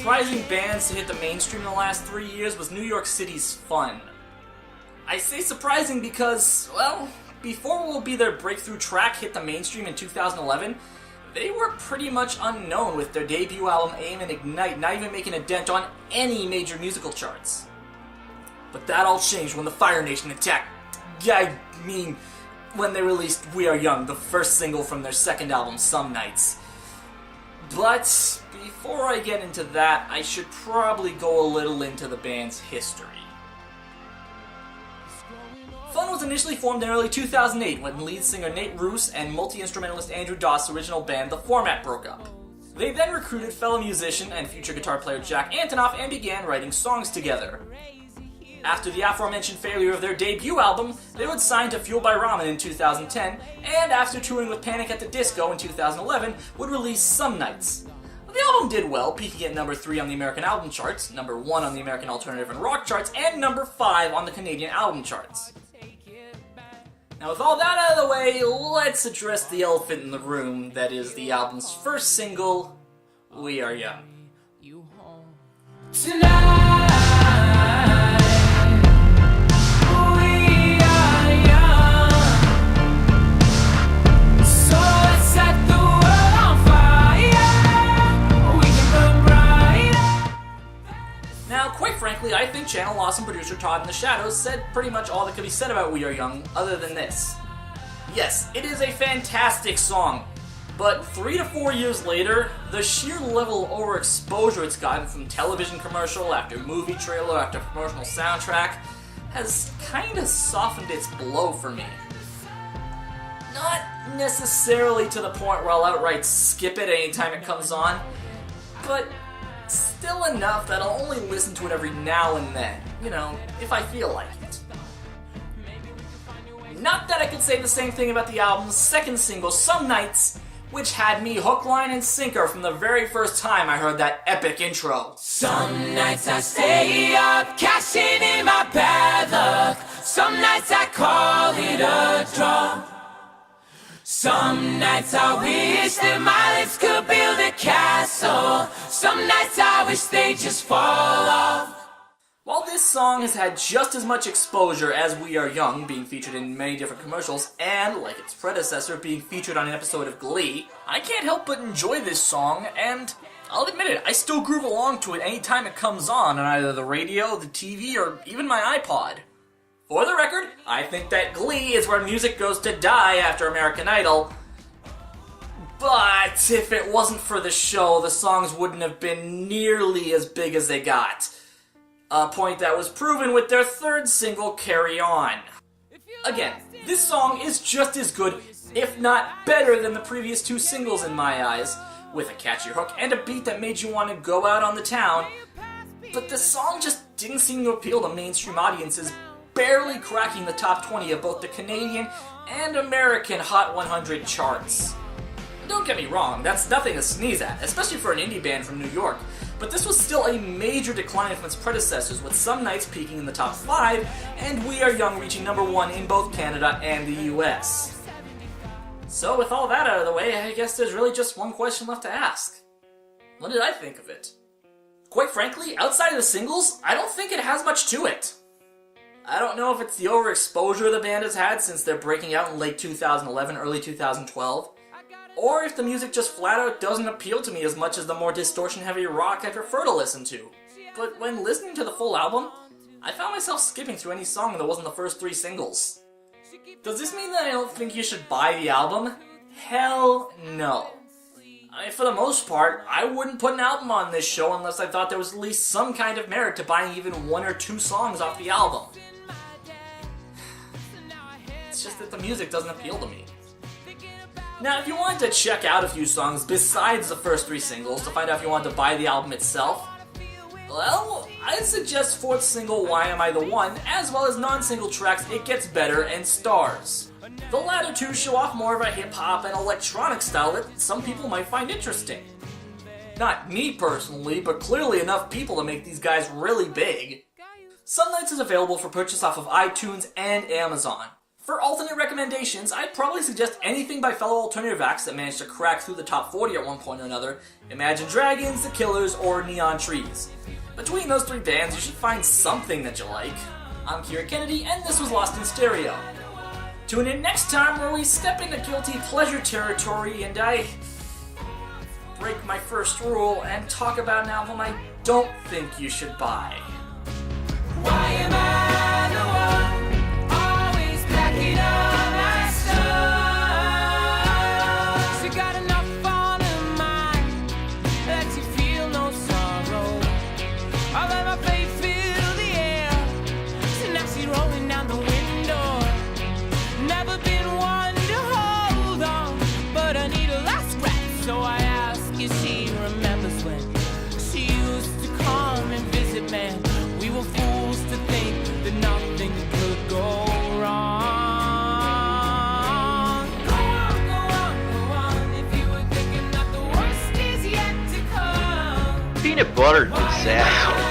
surprising bands to hit the mainstream in the last 3 years was New York City's Fun. I say surprising because, well, before What Will Be Their breakthrough track hit the mainstream in 2011, they were pretty much unknown with their debut album Aim and Ignite not even making a dent on any major musical charts. But that all changed when the Fire Nation attacked. When they released We Are Young, the first single from their second album, Some Nights. But before I get into that, I should probably go a little into the band's history. Fun was initially formed in early 2008 when lead singer Nate Roos and multi-instrumentalist Andrew Doss' original band The Format broke up. They then recruited fellow musician and future guitar player Jack Antonoff and began writing songs together. After the aforementioned failure of their debut album, they would sign to Fueled by Ramen in 2010, and after touring with Panic! At the Disco in 2011, would release Some Nights. The album did well, peaking at number 3 on the American album charts, number 1 on the American alternative and rock charts, and number 5 on the Canadian album charts. Now with all that out of the way, let's address the elephant in the room that is the album's first single, We Are Young. Tonight, we are young, so let's set the world on fire, we can burn brighter. Now, quite frankly, I think Channel Loss and producer Todd in the Shadows said pretty much all that could be said about We Are Young, other than this. Yes, it is a fantastic song, but 3 to 4 years later, the sheer level of overexposure it's gotten from television commercial after movie trailer after promotional soundtrack has kinda softened its blow for me. Not necessarily to the point where I'll outright skip it anytime it comes on, but still enough that I'll only listen to it every now and then, if I feel like it. Not that I could say the same thing about the album's second single, Some Nights, which had me hook, line, and sinker from the very first time I heard that epic intro. Some nights I stay up, cashing in my bad luck. Some nights I call it a draw. Some nights I wish that my lips could build a castle. Some nights I wish they'd just fall off. While this song has had just as much exposure as We Are Young, being featured in many different commercials, and, like its predecessor, being featured on an episode of Glee, I can't help but enjoy this song, and I'll admit it, I still groove along to it anytime it comes on either the radio, the TV, or even my iPod. For the record, I think that Glee is where music goes to die after American Idol, but if it wasn't for the show, the songs wouldn't have been nearly as big as they got. A point that was proven with their third single, Carry On. Again, this song is just as good, if not better than the previous 2 singles in my eyes, with a catchy hook and a beat that made you want to go out on the town, but the song just didn't seem to appeal to mainstream audiences, barely cracking the top 20 of both the Canadian and American Hot 100 charts. Don't get me wrong, that's nothing to sneeze at, especially for an indie band from New York, but this was still a major decline from its predecessors, with Some Nights peaking in the top 5, and We Are Young reaching number 1 in both Canada and the US. So with all that out of the way, I guess there's really just one question left to ask. What did I think of it? Quite frankly, outside of the singles, I don't think it has much to it. I don't know if it's the overexposure the band has had since their breaking out in late 2011, early 2012, or if the music just flat out doesn't appeal to me as much as the more distortion-heavy rock I prefer to listen to. But when listening to the full album, I found myself skipping through any song that wasn't the first 3 singles. Does this mean that I don't think you should buy the album? Hell no. For the most part, I wouldn't put an album on this show unless I thought there was at least some kind of merit to buying even 1 or 2 songs off the album. It's just that the music doesn't appeal to me. Now, if you wanted to check out a few songs besides the first 3 singles to find out if you wanted to buy the album itself, well, I'd suggest 4th single Why Am I the One, as well as non-single tracks It Gets Better and Stars. The latter 2 show off more of a hip-hop and electronic style that some people might find interesting. Not me personally, but clearly enough people to make these guys really big. Some Nights is available for purchase off of iTunes and Amazon. For alternate recommendations, I'd probably suggest anything by fellow alternative acts that managed to crack through the top 40 at one point or another, Imagine Dragons, The Killers, or Neon Trees. Between those three bands, you should find something that you like. I'm KiraKennedy, and this was Lost in Stereo. Tune in next time where we step into guilty pleasure territory and I break my first rule and talk about an album I don't think you should buy. Why am I the one always packing up my stuff? She got enough on her mind that you feel no sorrow. I let my faith fill the air, so now she's rolling down the window. Never been one to hold on, but I need a last scratch, so I ask if she remembers when she used to come and visit, man. We were fools to think that nothing could go wrong. Go on, go on, go on, if you were thinking that the worst is yet to come. Peanut butter disaster.